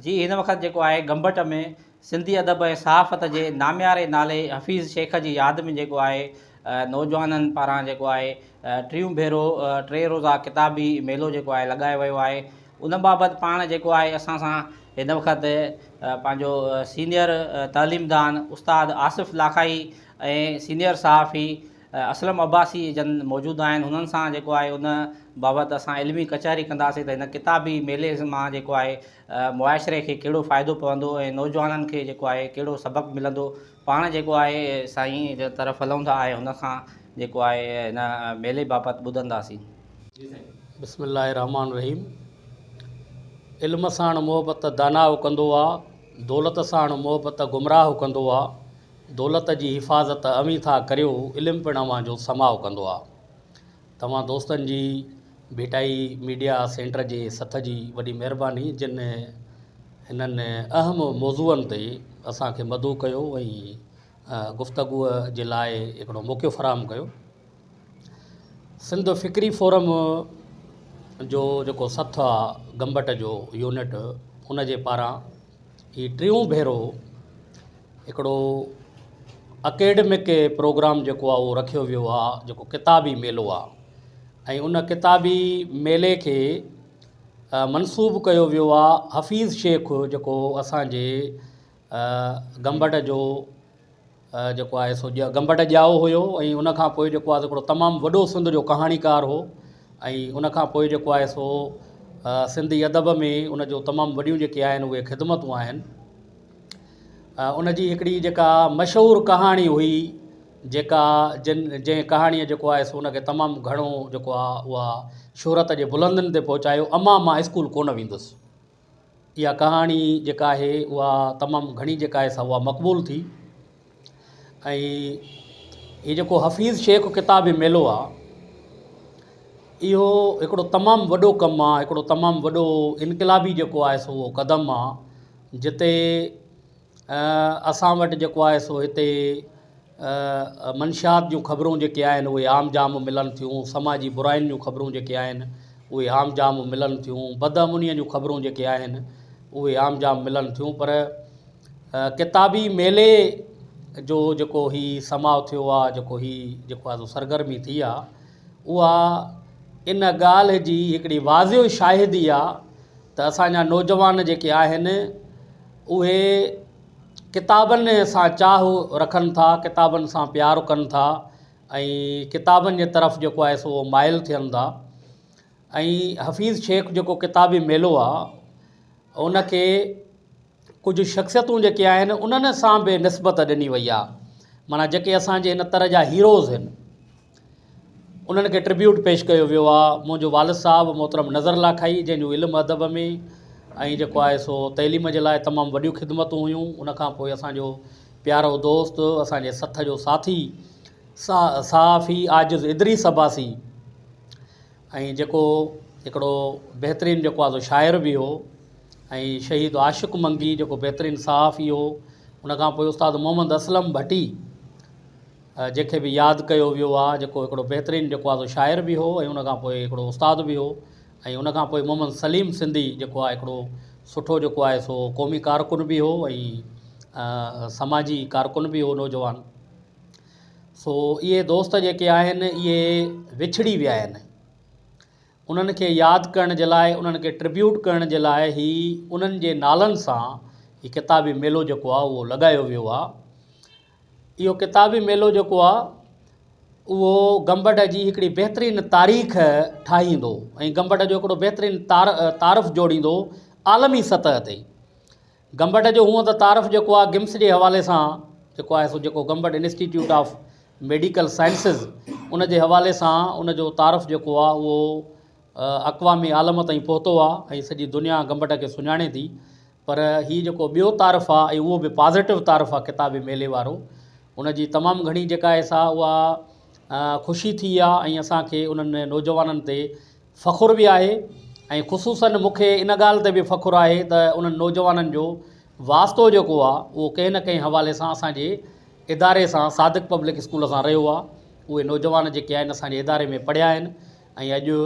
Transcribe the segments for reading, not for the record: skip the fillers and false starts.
जी हिन वक़्तु जेको आहे गंबट में सिंधी अदब ऐं सहाफ़त जे नामियारे नाले हफ़ीज़ शेख जी यादि में जेको आहे नौजवाननि पारां जेको आहे टियों भेरो 3 रोज़ा किताबी मेलो जेको आहे लॻायो वियो आहे। उन बाबति पाण जेको आहे असां सां हिन वक़्तु पंहिंजो सीनियर तइलीमदान उस्ताद आसिफ़ लाखाई ऐं सीनियर सहाफ़ी असलम अब्बासी जन मौजूदु आहिनि। हुननि सां जेको आहे उन बाबति असां इल्मी कचहरी कंदासीं त हिन किताबी मेले मां जेको आहे मुआशिरे खे कहिड़ो फ़ाइदो पवंदो ऐं नौजवाननि खे जेको आहे कहिड़ो सबक़ु मिलंदो। पाण जेको आहे साईं जे तरफ़ हलूं था ऐं हुन खां जेको आहे हिन मेले बाबति ॿुधंदासीं। बिस्मिल्लाहिर रहमान रहीम। इल्म साण मोहबत दानाउ कंदो आहे, दौलत साण मोहबत गुमराह कंदो आहे। दौलत जी हिफ़ाज़त अमी था करियो, इल्मु पिणु अव्हां जो समाउ कंदो आहे। तव्हां दोस्तनि जी भिटाई मीडिया सेंटर जे सथ जी वॾी महिरबानी, जिन हिननि अहम मौज़ूअनि ते असांखे मदऊ कयो ऐं गुफ़्तगूअ जे लाइ हिकिड़ो मौक़ो फ़राहम कयो। सिंध फ़िक्री फोरम जो जेको सथ आहे गंबट जो यूनिट, उन जे पारां हीउ टियों भेरो हिकिड़ो अकेडमिक प्रोग्राम जेको आहे उहो रखियो वियो आहे, जेको किताबी मेलो आहे। ऐं उन किताबी मेले खे मनसूब कयो वियो आहे हफ़ीज़ शेख, जेको असांजे गंबट जो जेको आहे सो गंबट ॼाओ हुयो। ऐं उन खां पोइ जेको आहे हिकिड़ो तमामु वॾो सिंध जो कहाणीकार हो। ऐं उन खां पोइ जेको आहे सो सिंधी अदब में उन जो तमामु वॾियूं जेके आहिनि उहे ख़िदमतूं आहिनि। उन जी हिकिड़ी जेका मशहूरु कहाणी हुई, जेका जंहिं कहाणीअ जेको आहे सो उनखे तमामु घणो जेको आहे उहा शोहरत जे बुलंदनि ते पहुचायो, अमा मां स्कूल कोन वेंदुसि। इहा कहाणी जेका आहे उहा तमामु घणी जेका आहे सा उहा मक़बूल थी। ऐं हीउ जेको हफ़ीज़ शेख किताबी मेलो आहे, इहो हिकिड़ो तमामु वॾो कमु आहे, हिकिड़ो तमामु वॾो इनक़िलाबी जेको आहे सो उहो क़दमु आहे, जिते असां वटि जेको आहे सो हिते मंशियात जूं ख़बरूं जेके आहिनि उहे आम जाम मिलनि थियूं, समाजी बुराइनि जूं ख़बरूं जेके आहिनि उहे आम जाम मिलनि थियूं, बदअमनीअ जूं ख़बरूं जेके आहिनि उहे आम जाम मिलनि थियूं। पर किताबी मेले जो जेको हीउ समाउ थियो आहे, जेको आहे सरगर्मी थी आहे, उहा इन ॻाल्हि जी हिकिड़ी वाज़िह शाहिदी आहे त असांजा नौजवान जेके आहिनि उहे किताबनि सां चाहु रखनि था, किताबनि सां प्यारु कनि था ऐं किताबनि जे तरफ़ जेको आहे सो माइल थियनि था। ऐं हफ़ीज़ शेख जेको किताबी मेलो आहे, उनखे कुझु शख़्सियतूं जेके आहिनि उन्हनि सां बि निस्बत ॾिनी वई आहे। माना जेके असांजे हिन तरह जा हीरोज़ आहिनि उन्हनि खे ट्रिब्यूट पेश कयो वियो आहे। मुंहिंजो वालिद साहबु मोहतरम नज़र लाखाई, जंहिंजो इल्मु अदब में ऐं जेको आहे सो तइलीम जे लाइ तमामु वॾियूं ख़िदमतूं हुयूं। उनखां पोइ असांजो प्यारो दोस्त, असांजे सथ जो साथी सहाफ़ी आजिज़ इदरीस अब्बासी, ऐं जेको हिकिड़ो बहितरीनु जेको आहे सो शाइर बि हो, ऐं शहीद आशिक़ मंगी जेको बहितरीनु सहाफ़ी हो। उनखां पोइ उस्ताद मोहम्मद असलम भट्टी, जंहिंखे बि यादि कयो वियो आहे, जेको हिकिड़ो बहितरीनु जेको आहे सो शाइर बि हो ऐं उनखां पोइ हिकिड़ो उस्ताद बि हो। ऐं उनखां पोइ मोहम्मद सलीम सिंधी जेको आहे हिकिड़ो सुठो जेको आहे सो क़ौमी कारकुन बि हो ऐं समाजी कारकुन बि हो नौजवान। सो इहे दोस्त जेके आहिनि इहे विछड़ी विया आहिनि। उन्हनि खे यादि करण जे लाइ, उन्हनि खे ट्रिब्यूट करण जे लाइ ही उन्हनि जे नालनि सां हीउ किताबी मेलो जेको आहे उहो लॻायो वियो आहे। इहो किताबी मेलो जेको आहे उहो गंबट जी हिकिड़ी बहितरीनु तारीख़ ठाहींदो ऐं गंबट जो हिकिड़ो बहितरीनु तारफ़ जोड़ींदो आलमी सतह ते। गंबट जो हूअं त तारफ़ जेको आहे गिम्स जे हवाले सां जेको आहे सो जेको Gambat institute of medical sciences उन जे हवाले सां उन जो तारफ़ जेको आहे उहो अक़वामी आलम ताईं पहुतो आहे ऐं सॼी दुनिया गंबट खे सुञाणे थी। पर हीउ जेको ॿियो तारफ़ आहे ऐं उहो बि पॉज़िटिव तारफ़ आहे किताबी मेले वारो, उन जी तमामु घणी जेका आहे सा उहा ख़ुशी थी आहे ऐं असांखे उन्हनि नौजवाननि ते फ़ख़ुरु बि आहे। ऐं ख़ुसूसन मूंखे इन ॻाल्हि ते बि फ़ख़ुरु आहे त उन्हनि नौजवाननि जो वास्तो जेको आहे उहो कंहिं न कंहिं हवाले सां असांजे इदारे सां, सादिक पब्लिक स्कूल सां रहियो आहे। उहे नौजवान जेके आहिनि असांजे इदारे में पढ़िया आहिनि ऐं अॼु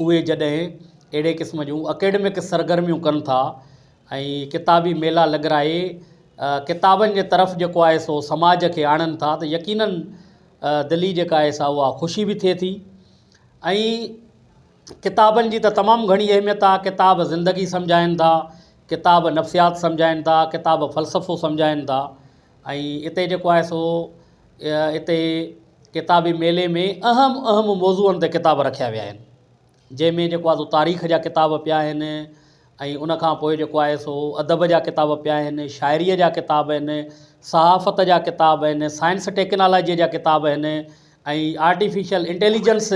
उहे जॾहिं अहिड़े क़िस्म जूं अकेडमिक सरगर्मियूं कनि था ऐं किताबी मेला लॻराए किताबनि जे तरफ़ जेको आहे सो समाज खे आणनि था, त यकीननि दिली जेका आहे सा उहा ख़ुशी बि थिए थी। ऐं किताबनि जी त तमामु घणी अहमियत आहे। किताब ज़िंदगी सम्झाइनि था, किताब नफ़्सियात सम्झाइनि था, किताब फ़लसफ़ो सम्झाइनि था। ऐं हिते जेको आहे सो हिते किताबी मेले में अहम मौज़ूअनि ते किताब रखिया विया आहिनि, जंहिंमें जेको आहे सो तारीख़ जा किताब पिया आहिनि, ऐं उनखां पोइ जेको आहे सो अदब जा किताब पिया आहिनि, शाइरीअ जा किताब आहिनि, सहाफ़त जा किताब आहिनि, साइंस टेक्नोलॉजीअ जा किताब आहिनि, ऐं आर्टिफिशियल इंटेलिजेंस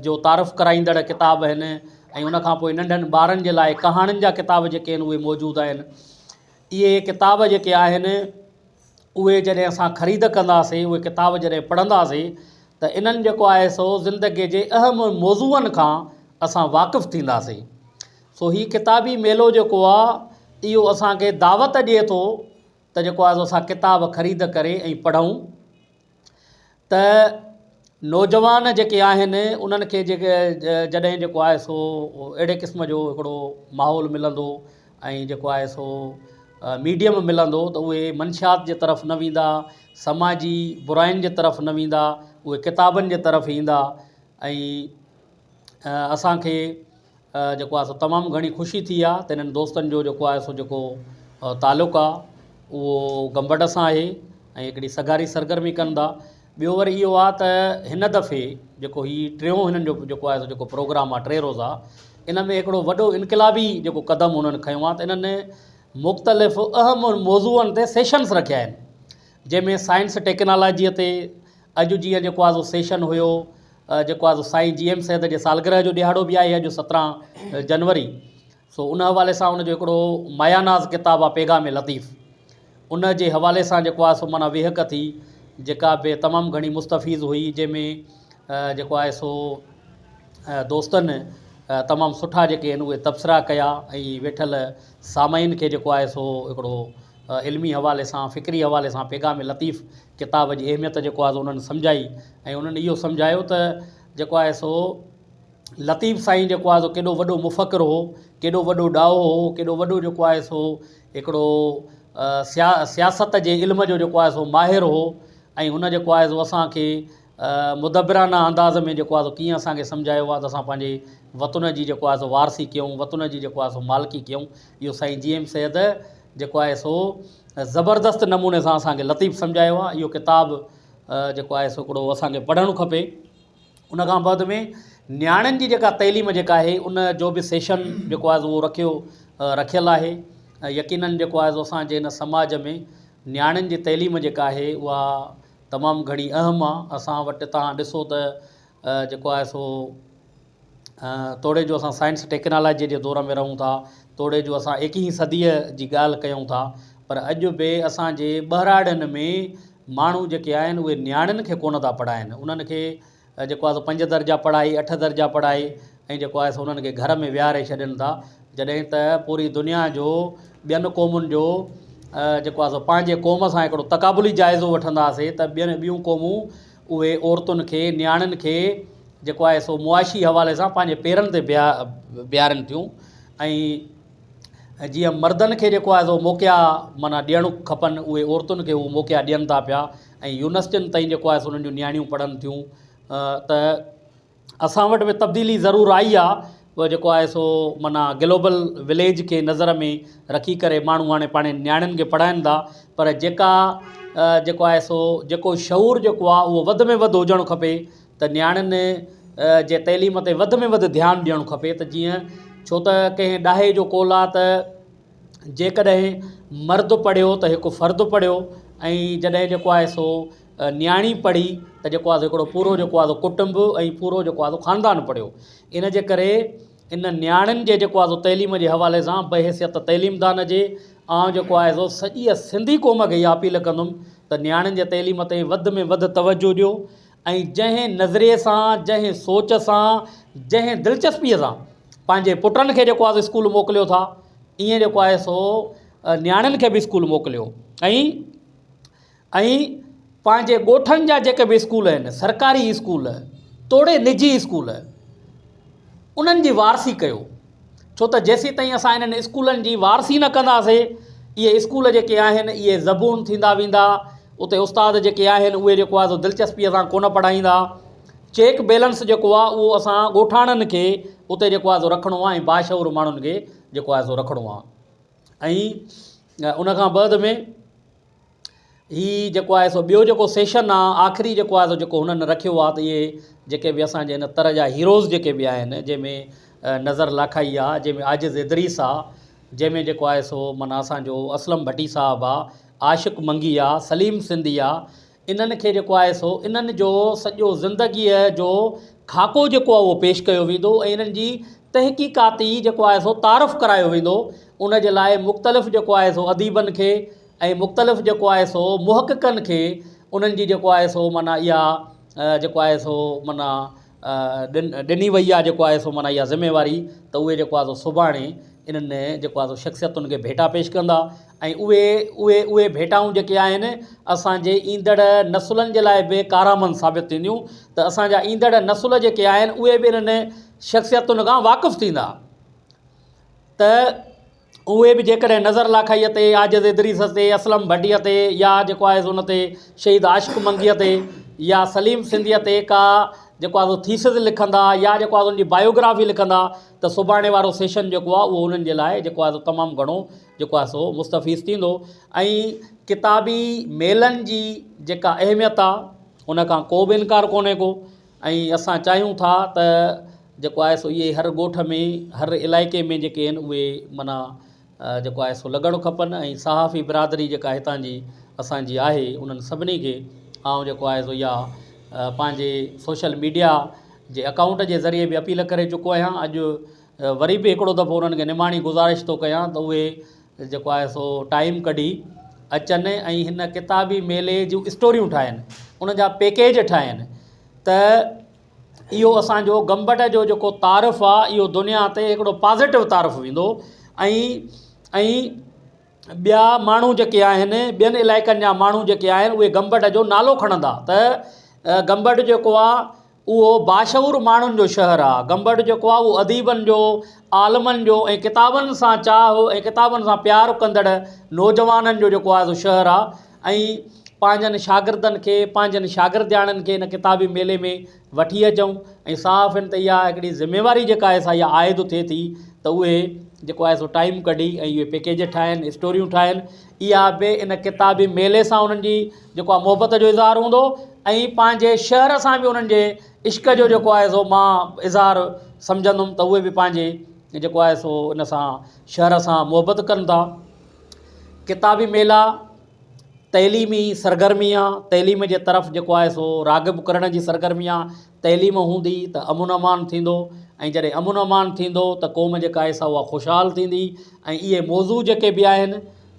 जो तारफ़ कराईंदड़ किताब आहिनि, ऐं उनखां पोइ नंढनि ॿारनि जे लाइ कहाणियुनि जा किताब जेके आहिनि उहे मौजूदु आहिनि। इहे किताब जेके आहिनि उहे जॾहिं असां ख़रीद कंदासीं, उहे किताब जॾहिं पढ़ंदासीं, त इन्हनि जेको आहे सो ज़िंदगीअ जे अहम मौज़ूअनि खां असां वाक़ुफ़ु थींदासीं। सो हीउ किताबी मेलो जेको आहे इहो असांखे दावत ॾिए थो त जेको आहे सो असां किताब ख़रीद करे ऐं पढ़ूं। त नौजवान जेके आहिनि उन्हनि खे जॾहिं जेको आहे सो अहिड़े क़िस्म जो हिकिड़ो माहौल मिलंदो ऐं जेको आहे सो मीडियम मिलंदो, त उहे मंशियात जे तरफ़ न वेंदा, समाजी बुराइनि जे तरफ़ न वेंदा, उहे किताबनि जे तरफ़ ईंदा। ऐं असांखे जेको आहे सो तमामु घणी ख़ुशी थी आहे त इन्हनि दोस्तनि जो जेको आहे सो जेको तालुक़ु आहे उहो गंबड सां आहे ऐं हिकिड़ी सगारी सरगर्मी कनि था। ॿियो वरी इहो आहे त हिन दफ़े जेको हीउ टियों हिननि जो जेको आहे सो जेको प्रोग्राम आहे 3 रोज़ा, इन में हिकिड़ो वॾो इनक़िलाबी जेको क़दम उन्हनि खयों आहे, त इन्हनि मुख़्तलिफ़ अहम मौज़ूअनि ते सेशन्स रखिया आहिनि, जंहिंमें साइंस टेक्नोलॉजीअ ते अॼु जीअं जेको आहे सो सेशन हुयो, जेको आहे सो साईं GM सैद जे सालगिरह जो ॾिहाड़ो बि आहे अॼु 17 जनवरी। सो उन हवाले सां उनजो हिकिड़ो मायानाज़ किताबु आहे पैगाम लतीफ़, उन जे हवाले सां जेको आहे सो माना वेहक थी, जेका बि तमामु घणी मुस्तफ़ीज़ हुई, जंहिंमें जेको आहे सो दोस्तनि तमामु सुठा जेके आहिनि उहे तबसरा कया ऐं वेठल सामाईन खे जेको आहे सो हिकिड़ो इल्मी हवाले सां फ़िक्री हवाले सां पैगाम लतीफ़ किताब जी अहमियत जेको आहे उन्हनि सम्झाई। ऐं उन्हनि इहो सम्झायो त जेको आहे सो लतीफ़ साईं जेको आहे सो केॾो वॾो मुफ़क़िर हो, केॾो वॾो ॾाओ हो, केॾो वॾो जेको आहे सो हिकिड़ो सियासत जे इल्म जो जेको आहे सो माहिर हो। ऐं हुन जेको आहे सो असांखे मुदबराना अंदाज़ में जेको आहे सो कीअं असांखे सम्झायो आहे त असां पंहिंजे वतन जी जेको आहे सो वारसी कयूं, वतन जी जेको आहे सो मालिकी कयूं। इहो साईं GM सैद जेको आहे सो ज़बरदस्त नमूने सां असांखे लतीफ़ सम्झायो आहे। इहो किताबु जेको आहे सो हिकिड़ो असांखे पढ़णु खपे। उनखां बाद में न्याणियुनि जी जेका तइलीम जेका आहे उन जो बि सेशन जेको आहे उहो रखियलु आहे। यकीननि जेको आहे सो असांजे हिन समाज में न्याणियुनि जी तइलीम जेका आहे उहा तमामु घणी अहम आहे। असां वटि तव्हां ॾिसो त जेको आहे सो तोड़े जो असां साइंस टेक्नोलॉजीअ जे दौर में रहूं था, तोड़े जो असां 21वीं सदीअ जी ॻाल्हि कयूं था, पर अॼु बि असांजे ॿहिराड़ियुनि में माण्हू जेके आहिनि उहे न्याणियुनि खे कोन था पढ़ाइनि। उन्हनि खे जेको आहे सो 5 दर्जा पढ़ाई, 8 दर्जा पढ़ाई ऐं जेको आहे सो उन्हनि खे घर में विहारे छॾनि था, जॾहिं त पूरी दुनिया जो ॿियनि क़ौमुनि जो जेको आहे सो पंहिंजे क़ौम सां हिकिड़ो तक़ाबुली जाइज़ो वठंदासीं त ॿियूं क़ौमूं उहे औरतुनि खे, न्याणियुनि खे जेको आहे सो मुआशी हवाले सां पंहिंजे पेरनि ते बीहारनि थियूं। ऐं जीअं मर्दनि खे जेको आहे सो मौक़िया माना ॾियणु खपनि, उहे औरतुनि खे उहे मौक़िया ॾियनि था पिया। ऐं यूनिवर्सिटियुनि ताईं जेको आहे सो उन्हनि जूं न्याणियूं पढ़नि थियूं। त असां वटि बि तब्दीली ज़रूरु आई आहे, उहो जेको आहे सो माना ग्लोबल विलेज खे नज़र में रखी करे माण्हू हाणे पाण न्याणियुनि खे पढ़ाइनि था, पर जेको आहे सो जेको शऊर जेको आहे उहो वधि में वधि हुजणु खपे त न्याणियुनि जे तइलीम ते वधि में वधि ध्यानु ॾियणु खपे। त जीअं छो त कंहिं ॾाहे जो कौल आहे त जेकॾहिं मर्द पढ़ियो त हिकु फ़र्दु पढ़ियो, ऐं जॾहिं जेको आहे सो न्याणी पढ़ी त जेको आहे हिकिड़ो पूरो जेको आहे कुटुंब ऐं पूरो जेको आहे ख़ानदान पढ़ियो। इन जे करे इन न्याणियुनि जे जेको आहे सो तइलीम जे हवाले सां बहैसियत तइलीमदान जे ऐं जेको आहे सो सॼी सिंधी क़ौम खे इहा अपील कंदुमि त न्याणियुनि जे तइलीम ते वधि में वधि तवजो ॾियो। ऐं जंहिं नज़रिए सां, जंहिं सोच सां, जंहिं दिलचस्पीअ सां पंहिंजे पुटनि खे जेको आहे स्कूल मोकिलियो था, ईअं जेको आहे सो न्याणियुनि खे बि स्कूल मोकिलियो। ऐं पंहिंजे ॻोठनि जा जेके बि स्कूल आहिनि, सरकारी स्कूल, तोड़े निजी स्कूल, उन्हनि जी वारसी कयो। छो त जेसीं ताईं असां इन्हनि स्कूलनि जी वारसी न कंदासीं, इहे स्कूल जेके आहिनि इहे ज़बून थींदा वेंदा, उते उस्ताद जेके आहिनि उहे जेको आहे सो दिलचस्पीअ सां कोन पढ़ाईंदा। चेक बैलेंस जेको आहे उहो असां ॻोठाणनि खे उते जेको आहे सो रखिणो आहे ऐं बाशऊर माण्हुनि खे जेको आहे सो रखिणो आहे। ऐं उनखां बाद में हीअ जेको आहे सो ॿियो जेको सेशन आहे आख़िरी जेको आहे सो जेको हुननि रखियो आहे, त इहे जेके बि असांजे हिन तरह जा हीरोज़ जेके बि आहिनि, जंहिंमें नज़र लाखाई आहे, जंहिंमें आजिज़ इदरीस आहे, जंहिंमें जेको आहे सो माना असांजो असलम भट्टी साहिबु आहे, आशिक़ मंगी आहे, सलीम सिंधी आहे, इन्हनि खे जेको आहे सो इन्हनि जो सॼो ज़िंदगीअ जो खाको जेको आहे उहो पेश कयो वेंदो ऐं इन्हनि जी तहक़ीक़ाती जेको आहे सो तारफ़ करायो वेंदो। उन जे लाइ मुख़्तलिफ़ जेको आहे सो अदीबनि खे ऐं मुख़्तलिफ़ जेको आहे सो मुहक़क़नि खे उन्हनि जी जेको आहे सो माना इहा जेको आहे सो माना ॾिनी वई आहे जेको आहे सो माना इहा ज़िम्मेवारी, त उहे जेको आहे सो सुभाणे इन्हनि जेको आहे सो शख़्सियतुनि खे भेटा पेश कंदा ऐं उहे भेटाऊं जेके आहिनि असांजे ईंदड़ नसुलनि जे लाइ बि कारआमद साबित थींदियूं, त असांजा ईंदड़ नसुल जेके आहिनि उहे बि इन्हनि शख़्सियतुनि खां वाक़ुफ़ु थींदा। त उहे बि जेकॾहिं नज़र लाखाईअ ते, आजिज़ इदरीस ते, असलम भट्टीअ ते, या जेको आहे सो उन ते शहीद आशिक़ मंगीअ ते या सलीम सिंधीअ ते का जेको आहे सो थीसिस लिखंदा या जेको आहे उनजी बायोग्राफी लिखंदा, त सुभाणे वारो सेशन जेको आहे उहो उन्हनि जे लाइ जेको आहे सो तमामु घणो जेको आहे सो मुस्तफ़ीज़ थींदो। ऐं किताबी मेलनि जी जेका अहमियत आहे उनखां को बि इनकार कोन्हे को, ऐं असां चाहियूं था त जेको आहे सो इहे हर ॻोठ में हर इलाइक़े में जेके आहिनि उहे माना जेको आहे सो लॻणु खपनि। ऐं सहाफ़ी बिरादरी जेका हितां जी असांजी आहे उन्हनि सभिनी खे ऐं जेको आहे सो इहा पंहिंजे सोशल मीडिया जे अकाउंट जे ज़रिए बि अपील करे चुको आहियां। अॼु वरी बि हिकिड़ो दफ़ो उन्हनि खे निमाणी गुज़ारिश थो कयां त उहे जेको आहे सो टाइम कढी अचनि ऐं हिन किताबी मेले जूं स्टोरियूं ठाहिनि, उन जा पैकेज ठाहिनि, त इहो असांजो गंबट जो जेको तारफ़ आहे इहो दुनिया ते हिकिड़ो पॉज़िटिव तारफ़ वेंदो। ऐं ॿिया माण्हू जेके आहिनि, ॿियनि इलाइक़नि जा माण्हू जेके आहिनि उहे गंबट जो नालो खणंदा त गंबट जेको आहे उहो बाशऊर माण्हुनि जो शहरु आहे। गंबट जेको आहे उहो अदीबनि जो, आलमनि जो ऐं किताबनि सां चाह ऐं किताबनि सां प्यारु कंदड़ नौजवाननि जो जेको आहे सो शहरु आहे। ऐं पंहिंजनि शागिर्दनि खे, पंहिंजनि शागिर्दियाणनि खे इन किताबी मेले में वठी अचूं ऐं साफ़ आहिनि त इहा हिकिड़ी ज़िम्मेवारी जेका आहे सा इहा आइद थिए थी त उहे जेको आहे सो टाइम कढी ऐं इहे पैकेज ठाहिनि, स्टोरियूं ठाहिनि। इहा बि इन किताबी मेले सां उन्हनि जी जेको आहे मोहबत जो इज़हार हूंदो ऐं पंहिंजे शहर सां बि उन्हनि जे इश्क जो जेको आहे सो मां इज़हार सम्झंदुमि त उहे बि पंहिंजे जेको आहे सो इन सां शहर सां मोहबत कनि था। किताबी मेला तइलीमी सरगर्मी आहे, तइलीम जे तरफ़ जेको आहे सो राग़िब करण जी सरगर्मी आहे। तइलीम हूंदी त अमुन अमान थींदो ऐं जॾहिं अमुन अमान थींदो त क़ौम जेका आहे सा उहा ख़ुशहाल थींदी। ऐं इहे मौज़ू जेके बि आहिनि,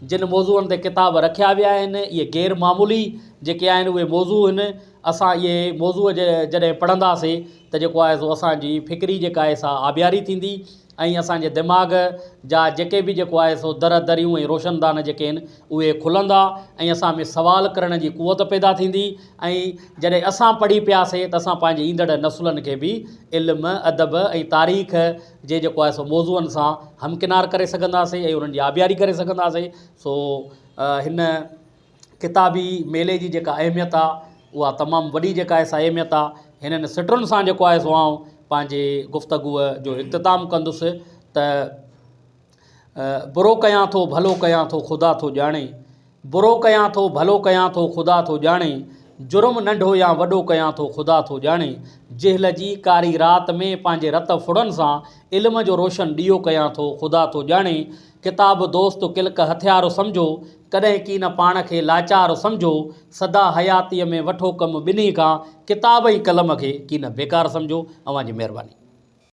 जिन मौज़ूअनि ते किताब रखिया विया आहिनि, इहे ग़ैर मामूली जेके आहिनि उहे मौज़ू आहिनि। असां इहे मौज़ूअ जॾहिं पढ़ंदासीं त जेको आहे सो असांजी फ़िक्री जेका आहे सा आबियारी थींदी ऐं असांजे दिमाग़ जा जेके बि जेको आहे सो दर दरियूं ऐं रोशनदान जेके आहिनि उहे खुलंदा ऐं असां में सुवाल करण जी क़ुवत पैदा थींदी। ऐं जॾहिं असां पढ़ी पियासीं त असां पंहिंजे ईंदड़ नसुलनि खे बि इल्मु, अदब ऐं तारीख़ जे जेको आहे सो मौज़ूअनि सां हमकिनार करे सघंदासीं ऐं उन्हनि जी आबियारी करे सघंदासीं। सो हिन किताबी मेले जी जेका अहमियत आहे उहा तमामु वॾी जेका आहे सा अहमियत आहे। हिननि सिटरुनि सां जेको आहे सो आउं पंहिंजे गुफ़्तगूअ जो इख़्तिताम कंदुसि त बुरो कयां थो भलो कयां थो ख़ुदा थो ॼाणे, बुरो कयां थो भलो कयां थो ख़ुदा थो ॼाणे, जुर्म नंढो या वॾो कयां थो ख़ुदा थो ॼाणे, जेहल जी कारी राति में पंहिंजे रत फुड़नि सां इल्म जो रोशन ॾीओ कयां थो ख़ुदा थो ॼाणे। किताब दोस्त किल्क हथियार सम्झो, कॾहिं की न पाण खे लाचार सम्झो, सदा हयातीअ में वठो कमु ॿिन्ही खां, किताब ऐं कलम खे की न बेकार सम्झो। अव्हां जी महिरबानी।